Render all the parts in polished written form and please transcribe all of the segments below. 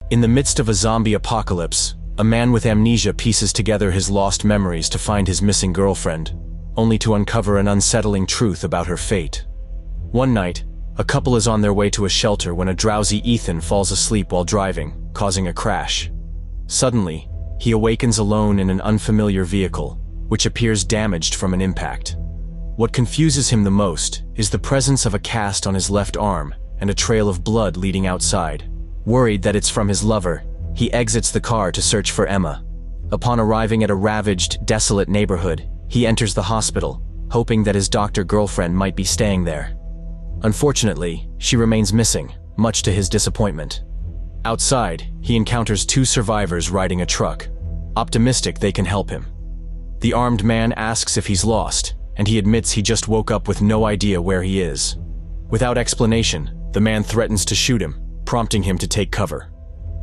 In the midst of a zombie apocalypse, a man with amnesia pieces together his lost memories to find his missing girlfriend, only to uncover an unsettling truth about her fate. One night, a couple is on their way to a shelter when a drowsy Ethan falls asleep while driving, causing a crash. Suddenly, he awakens alone in an unfamiliar vehicle, which appears damaged from an impact. What confuses him the most is the presence of a cast on his left arm and a trail of blood leading outside. Worried that it's from his lover, he exits the car to search for Emma. Upon arriving at a ravaged, desolate neighborhood, he enters the hospital, hoping that his doctor girlfriend might be staying there. Unfortunately, she remains missing, much to his disappointment. Outside, he encounters two survivors riding a truck, optimistic they can help him. The armed man asks if he's lost, and he admits he just woke up with no idea where he is. Without explanation, the man threatens to shoot him, prompting him to take cover.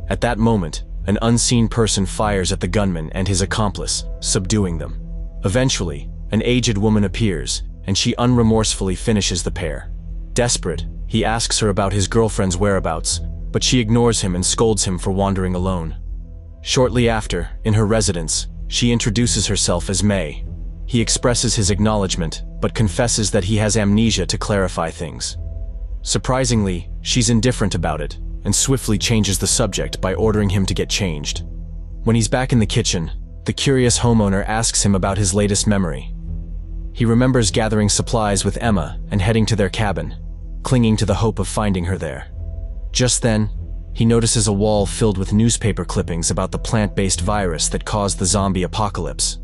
At that moment, an unseen person fires at the gunman and his accomplice, subduing them. Eventually, an aged woman appears, and she unremorsefully finishes the pair. Desperate, he asks her about his girlfriend's whereabouts, but she ignores him and scolds him for wandering alone. Shortly after, in her residence, she introduces herself as May. He expresses his acknowledgement, but confesses that he has amnesia to clarify things. Surprisingly, she's indifferent about it, and swiftly changes the subject by ordering him to get changed. When he's back in the kitchen, the curious homeowner asks him about his latest memory. He remembers gathering supplies with Emma and heading to their cabin, clinging to the hope of finding her there. Just then, he notices a wall filled with newspaper clippings about the plant-based virus that caused the zombie apocalypse.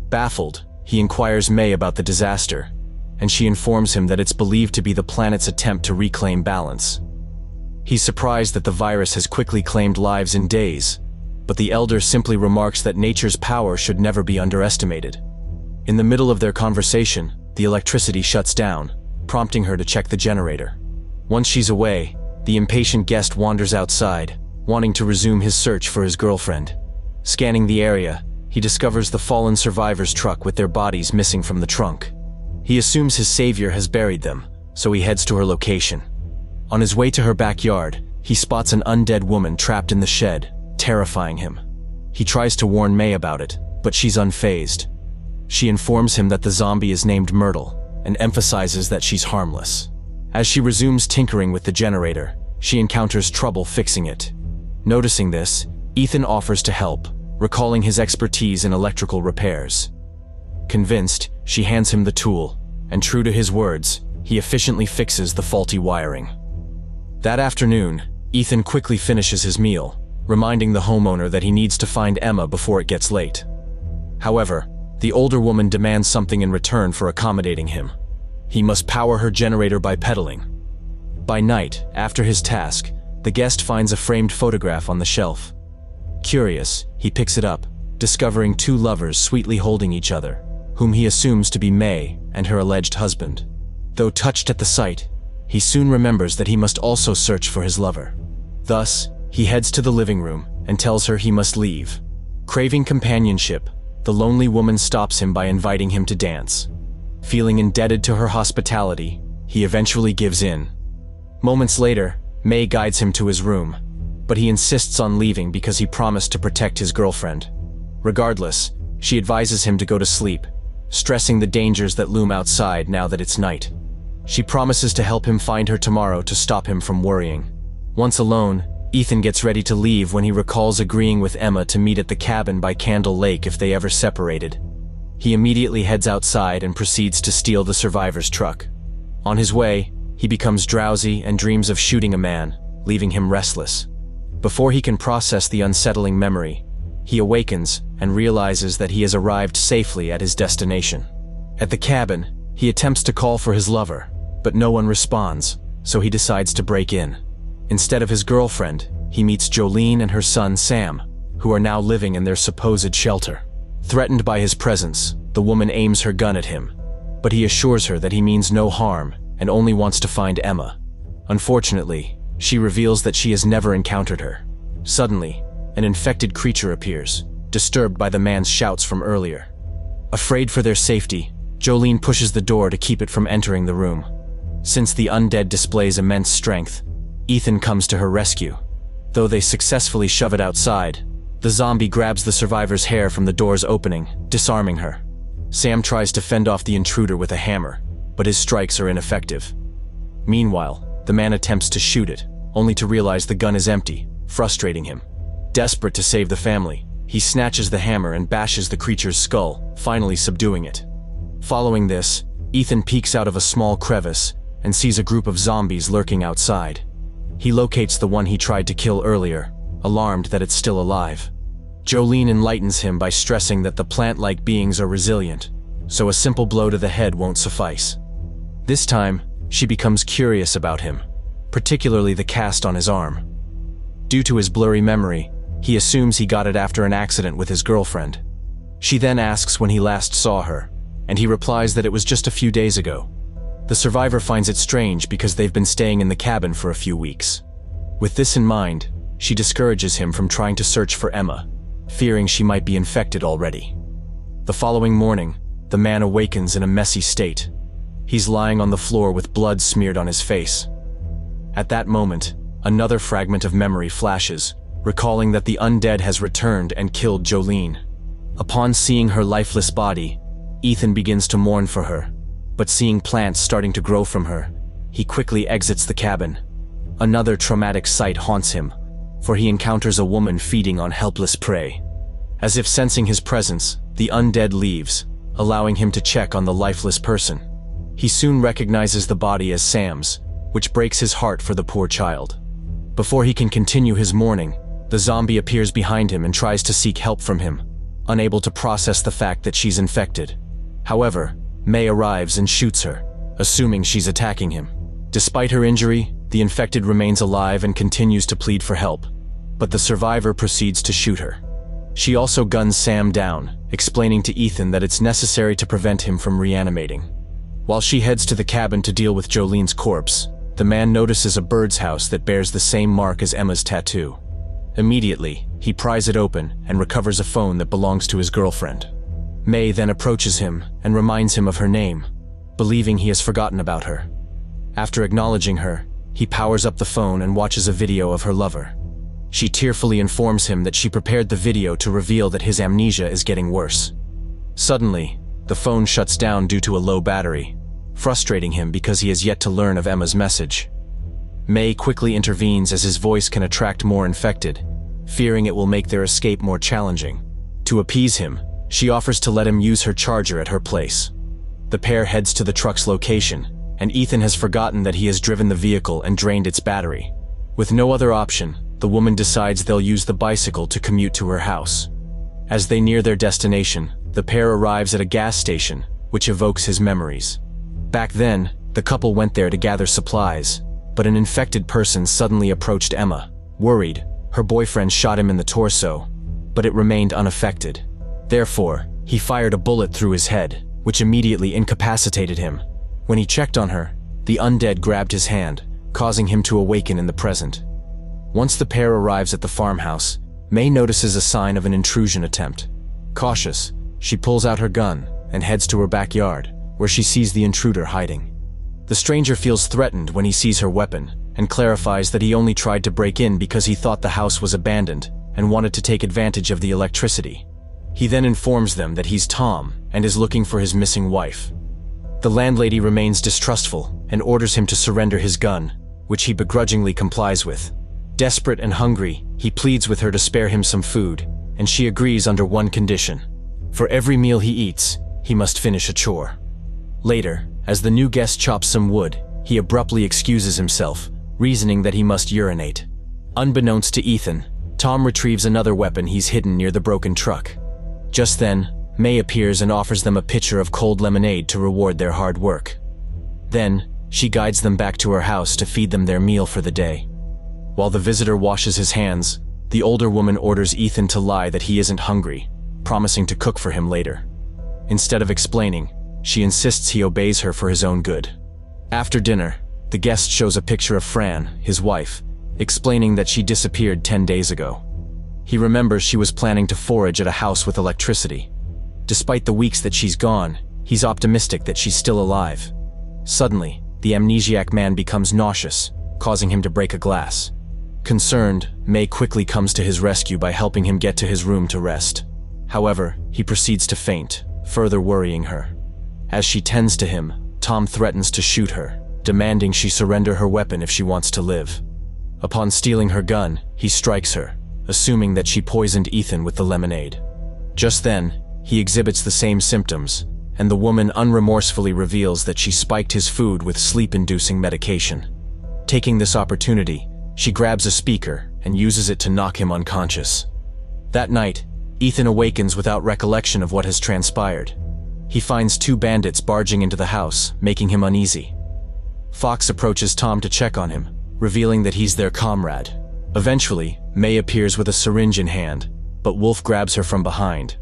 Baffled, he inquires May about the disaster, and she informs him that it's believed to be the planet's attempt to reclaim balance. He's surprised that the virus has quickly claimed lives in days, but the elder simply remarks that nature's power should never be underestimated. In the middle of their conversation, the electricity shuts down, prompting her to check the generator. Once she's away, the impatient guest wanders outside, wanting to resume his search for his girlfriend. Scanning the area, he discovers the fallen survivors' truck with their bodies missing from the trunk. He assumes his savior has buried them, so he heads to her location. On his way to her backyard, he spots an undead woman trapped in the shed, terrifying him. He tries to warn May about it, but she's unfazed. She informs him that the zombie is named Myrtle, and emphasizes that she's harmless. As she resumes tinkering with the generator, she encounters trouble fixing it. Noticing this, Ethan offers to help, recalling his expertise in electrical repairs. Convinced, she hands him the tool, and true to his words, he efficiently fixes the faulty wiring. That afternoon, Ethan quickly finishes his meal, reminding the homeowner that he needs to find Emma before it gets late. However, the older woman demands something in return for accommodating him. He must power her generator by pedaling. By night, after his task, the guest finds a framed photograph on the shelf. Curious, he picks it up, discovering two lovers sweetly holding each other, whom he assumes to be May and her alleged husband. Though touched at the sight, he soon remembers that he must also search for his lover. Thus, he heads to the living room and tells her he must leave. Craving companionship, the lonely woman stops him by inviting him to dance. Feeling indebted to her hospitality, he eventually gives in. Moments later, May guides him to his room, but he insists on leaving because he promised to protect his girlfriend. Regardless, she advises him to go to sleep, stressing the dangers that loom outside now that it's night. She promises to help him find her tomorrow to stop him from worrying. Once alone, Ethan gets ready to leave when he recalls agreeing with Emma to meet at the cabin by Candle Lake if they ever separated. He immediately heads outside and proceeds to steal the survivor's truck. On his way, he becomes drowsy and dreams of shooting a man, leaving him restless. Before he can process the unsettling memory, he awakens and realizes that he has arrived safely at his destination. At the cabin, he attempts to call for his lover, but no one responds, so he decides to break in. Instead of his girlfriend, he meets Jolene and her son Sam, who are now living in their supposed shelter. Threatened by his presence, the woman aims her gun at him, but he assures her that he means no harm and only wants to find Emma. Unfortunately, she reveals that she has never encountered her. Suddenly, an infected creature appears, disturbed by the man's shouts from earlier. Afraid for their safety, Jolene pushes the door to keep it from entering the room. Since the undead displays immense strength, Ethan comes to her rescue. Though they successfully shove it outside, the zombie grabs the survivor's hair from the door's opening, disarming her. Sam tries to fend off the intruder with a hammer, but his strikes are ineffective. Meanwhile, the man attempts to shoot it, only to realize the gun is empty, frustrating him. Desperate to save the family, he snatches the hammer and bashes the creature's skull, finally subduing it. Following this, Ethan peeks out of a small crevice and sees a group of zombies lurking outside. He locates the one he tried to kill earlier, alarmed that it's still alive. Jolene enlightens him by stressing that the plant-like beings are resilient, so a simple blow to the head won't suffice. This time, she becomes curious about him, particularly the cast on his arm. Due to his blurry memory, he assumes he got it after an accident with his girlfriend. She then asks when he last saw her, and he replies that it was just a few days ago. The survivor finds it strange because they've been staying in the cabin for a few weeks. With this in mind, she discourages him from trying to search for Emma, fearing she might be infected already. The following morning, the man awakens in a messy state. He's lying on the floor with blood smeared on his face. At that moment, another fragment of memory flashes, recalling that the undead has returned and killed Jolene. Upon seeing her lifeless body, Ethan begins to mourn for her, but seeing plants starting to grow from her, he quickly exits the cabin. Another traumatic sight haunts him, for he encounters a woman feeding on helpless prey. As if sensing his presence, the undead leaves, allowing him to check on the lifeless person. He soon recognizes the body as Sam's, which breaks his heart for the poor child. Before he can continue his mourning, the zombie appears behind him and tries to seek help from him, unable to process the fact that she's infected. However, May arrives and shoots her, assuming she's attacking him. Despite her injury, the infected remains alive and continues to plead for help, but the survivor proceeds to shoot her. She also guns Sam down, explaining to Ethan that it's necessary to prevent him from reanimating. While she heads to the cabin to deal with Jolene's corpse, the man notices a bird's house that bears the same mark as Emma's tattoo. Immediately, he pries it open and recovers a phone that belongs to his girlfriend. May then approaches him and reminds him of her name, believing he has forgotten about her. After acknowledging her, he powers up the phone and watches a video of her lover. She tearfully informs him that she prepared the video to reveal that his amnesia is getting worse. Suddenly, the phone shuts down due to a low battery, frustrating him because he has yet to learn of Emma's message. May quickly intervenes as his voice can attract more infected, fearing it will make their escape more challenging. To appease him, she offers to let him use her charger at her place. The pair heads to the truck's location, and Ethan has forgotten that he has driven the vehicle and drained its battery. With no other option, the woman decides they'll use the bicycle to commute to her house. As they near their destination, the pair arrives at a gas station, which evokes his memories. Back then, the couple went there to gather supplies, but an infected person suddenly approached Emma. Worried, her boyfriend shot him in the torso, but it remained unaffected. Therefore, he fired a bullet through his head, which immediately incapacitated him. When he checked on her, the undead grabbed his hand, causing him to awaken in the present. Once the pair arrives at the farmhouse, May notices a sign of an intrusion attempt. Cautious, she pulls out her gun and heads to her backyard, where she sees the intruder hiding. The stranger feels threatened when he sees her weapon, and clarifies that he only tried to break in because he thought the house was abandoned and wanted to take advantage of the electricity. He then informs them that he's Tom and is looking for his missing wife. The landlady remains distrustful and orders him to surrender his gun, which he begrudgingly complies with. Desperate and hungry, he pleads with her to spare him some food, and she agrees under one condition. For every meal he eats, he must finish a chore. Later, as the new guest chops some wood, he abruptly excuses himself, reasoning that he must urinate. Unbeknownst to Ethan, Tom retrieves another weapon he's hidden near the broken truck. Just then, May appears and offers them a pitcher of cold lemonade to reward their hard work. Then, she guides them back to her house to feed them their meal for the day. While the visitor washes his hands, the older woman orders Ethan to lie that he isn't hungry, promising to cook for him later. Instead of explaining, she insists he obeys her for his own good. After dinner, the guest shows a picture of Fran, his wife, explaining that she disappeared 10 days ago. He remembers she was planning to forage at a house with electricity. Despite the weeks that she's gone, he's optimistic that she's still alive. Suddenly, the amnesiac man becomes nauseous, causing him to break a glass. Concerned, May quickly comes to his rescue by helping him get to his room to rest. However, he proceeds to faint, further worrying her. As she tends to him, Tom threatens to shoot her, demanding she surrender her weapon if she wants to live. Upon stealing her gun, he strikes her, assuming that she poisoned Ethan with the lemonade. Just then, he exhibits the same symptoms, and the woman unremorsefully reveals that she spiked his food with sleep-inducing medication. Taking this opportunity, she grabs a speaker and uses it to knock him unconscious. That night, Ethan awakens without recollection of what has transpired. He finds two bandits barging into the house, making him uneasy. Fox approaches Tom to check on him, revealing that he's their comrade. Eventually, May appears with a syringe in hand, but Wolf grabs her from behind.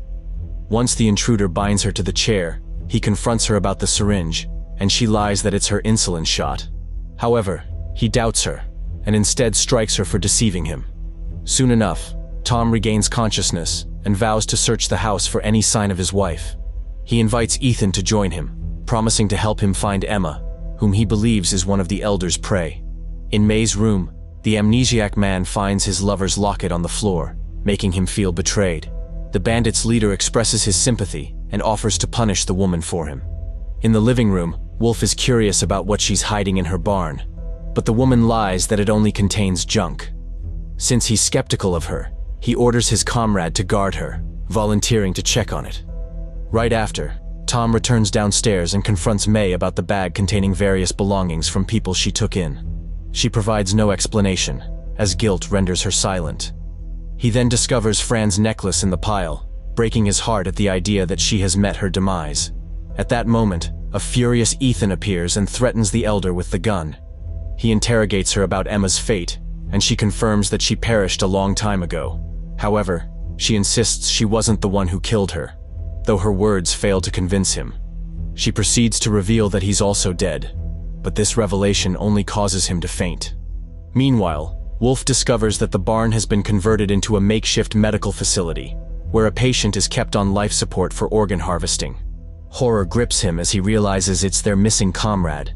Once the intruder binds her to the chair, he confronts her about the syringe, and she lies that it's her insulin shot. However, he doubts her, and instead strikes her for deceiving him. Soon enough, Tom regains consciousness and vows to search the house for any sign of his wife. He invites Ethan to join him, promising to help him find Emma, whom he believes is one of the Elder's prey. In May's room, the amnesiac man finds his lover's locket on the floor, making him feel betrayed. The bandit's leader expresses his sympathy and offers to punish the woman for him. In the living room, Wolf is curious about what she's hiding in her barn, but the woman lies that it only contains junk. Since he's skeptical of her, he orders his comrade to guard her, volunteering to check on it. Right after, Tom returns downstairs and confronts May about the bag containing various belongings from people she took in. She provides no explanation, as guilt renders her silent. He then discovers Fran's necklace in the pile, breaking his heart at the idea that she has met her demise. At that moment, a furious Ethan appears and threatens the Elder with the gun. He interrogates her about Emma's fate, and she confirms that she perished a long time ago. However, she insists she wasn't the one who killed her, though her words fail to convince him. She proceeds to reveal that he's also dead, but this revelation only causes him to faint. Meanwhile, Wolf discovers that the barn has been converted into a makeshift medical facility, where a patient is kept on life support for organ harvesting. Horror grips him as he realizes it's their missing comrade,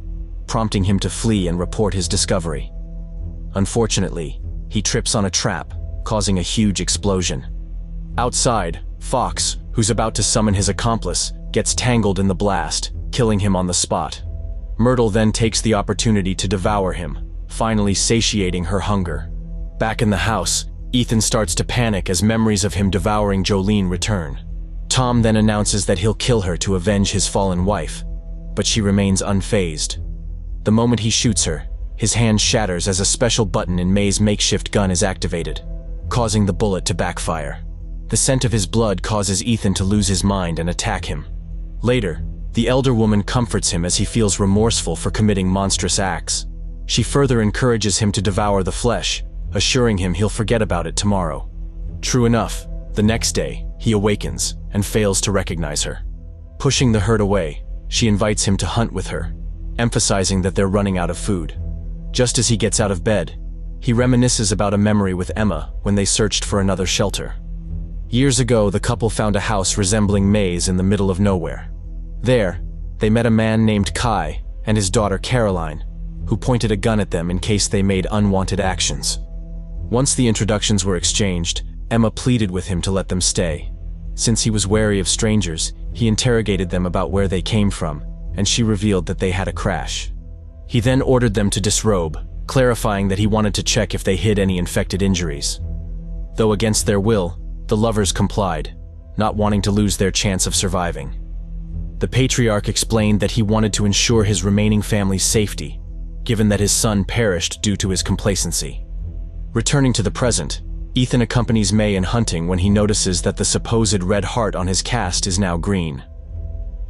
prompting him to flee and report his discovery. Unfortunately, he trips on a trap, causing a huge explosion. Outside, Fox, who's about to summon his accomplice, gets tangled in the blast, killing him on the spot. Myrtle then takes the opportunity to devour him, finally satiating her hunger. Back in the house, Ethan starts to panic as memories of him devouring Jolene return. Tom then announces that he'll kill her to avenge his fallen wife, but she remains unfazed. The moment he shoots her, his hand shatters as a special button in May's makeshift gun is activated, causing the bullet to backfire. The scent of his blood causes Ethan to lose his mind and attack him. Later, the elder woman comforts him as he feels remorseful for committing monstrous acts. She further encourages him to devour the flesh, assuring him he'll forget about it tomorrow. True enough, the next day, he awakens and fails to recognize her. Pushing the herd away, she invites him to hunt with her, emphasizing that they're running out of food. Just as he gets out of bed, he reminisces about a memory with Emma when they searched for another shelter. Years ago, the couple found a house resembling May's in the middle of nowhere. There, they met a man named Kai and his daughter Caroline, who pointed a gun at them in case they made unwanted actions. Once the introductions were exchanged, Emma pleaded with him to let them stay. Since he was wary of strangers, he interrogated them about where they came from, and she revealed that they had a crash. He then ordered them to disrobe, clarifying that he wanted to check if they hid any infected injuries. Though against their will, the lovers complied, not wanting to lose their chance of surviving. The patriarch explained that he wanted to ensure his remaining family's safety, given that his son perished due to his complacency. Returning to the present, Ethan accompanies May in hunting when he notices that the supposed red heart on his cast is now green.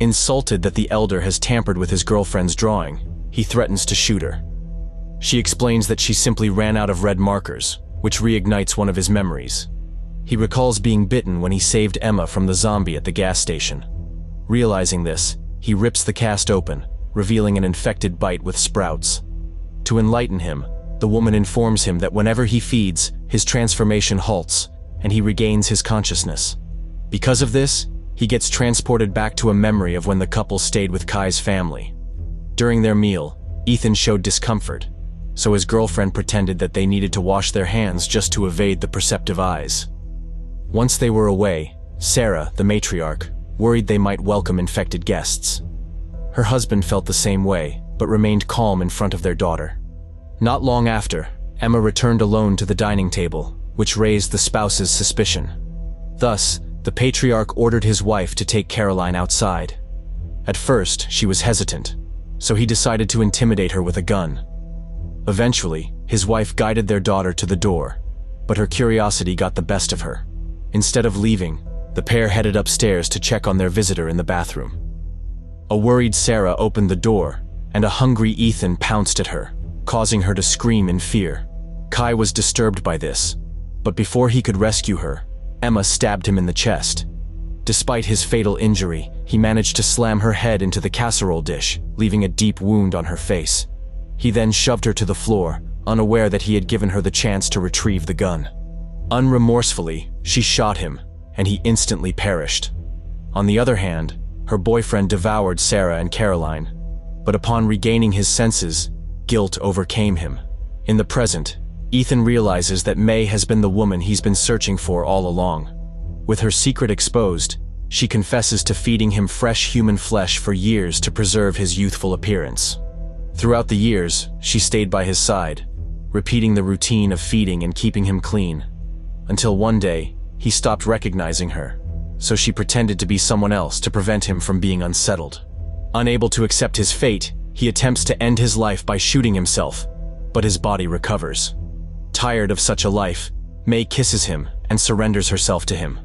Insulted that the elder has tampered with his girlfriend's drawing, he threatens to shoot her. She explains that she simply ran out of red markers, which reignites one of his memories. He recalls being bitten when he saved Emma from the zombie at the gas station. Realizing this, he rips the cast open, revealing an infected bite with sprouts. To enlighten him, the woman informs him that whenever he feeds, his transformation halts, and he regains his consciousness. Because of this, he gets transported back to a memory of when the couple stayed with Kai's family. During their meal, Ethan showed discomfort, so his girlfriend pretended that they needed to wash their hands just to evade the perceptive eyes. Once they were away, Sarah, the matriarch, worried they might welcome infected guests. Her husband felt the same way, but remained calm in front of their daughter. Not long after, Emma returned alone to the dining table, which raised the spouse's suspicion. Thus, the patriarch ordered his wife to take Caroline outside. At first, she was hesitant, so he decided to intimidate her with a gun. Eventually, his wife guided their daughter to the door, but her curiosity got the best of her. Instead of leaving, the pair headed upstairs to check on their visitor in the bathroom. A worried Sarah opened the door, and a hungry Ethan pounced at her, causing her to scream in fear. Kai was disturbed by this, but before he could rescue her, Emma stabbed him in the chest. Despite his fatal injury, he managed to slam her head into the casserole dish, leaving a deep wound on her face. He then shoved her to the floor, unaware that he had given her the chance to retrieve the gun. Unremorsefully, she shot him, and he instantly perished. On the other hand, her boyfriend devoured Sarah and Caroline, but upon regaining his senses, guilt overcame him. In the present, Ethan realizes that May has been the woman he's been searching for all along. With her secret exposed, she confesses to feeding him fresh human flesh for years to preserve his youthful appearance. Throughout the years, she stayed by his side, repeating the routine of feeding and keeping him clean. Until one day, he stopped recognizing her, so she pretended to be someone else to prevent him from being unsettled. Unable to accept his fate, he attempts to end his life by shooting himself, but his body recovers. Tired of such a life, May kisses him and surrenders herself to him.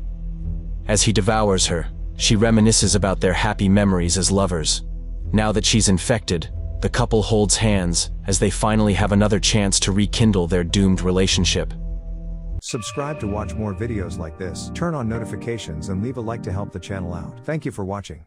As he devours her, she reminisces about their happy memories as lovers. Now that she's infected, the couple holds hands as they finally have another chance to rekindle their doomed relationship. Subscribe to watch more videos like this, turn on notifications and leave a like to help the channel out. Thank you for watching.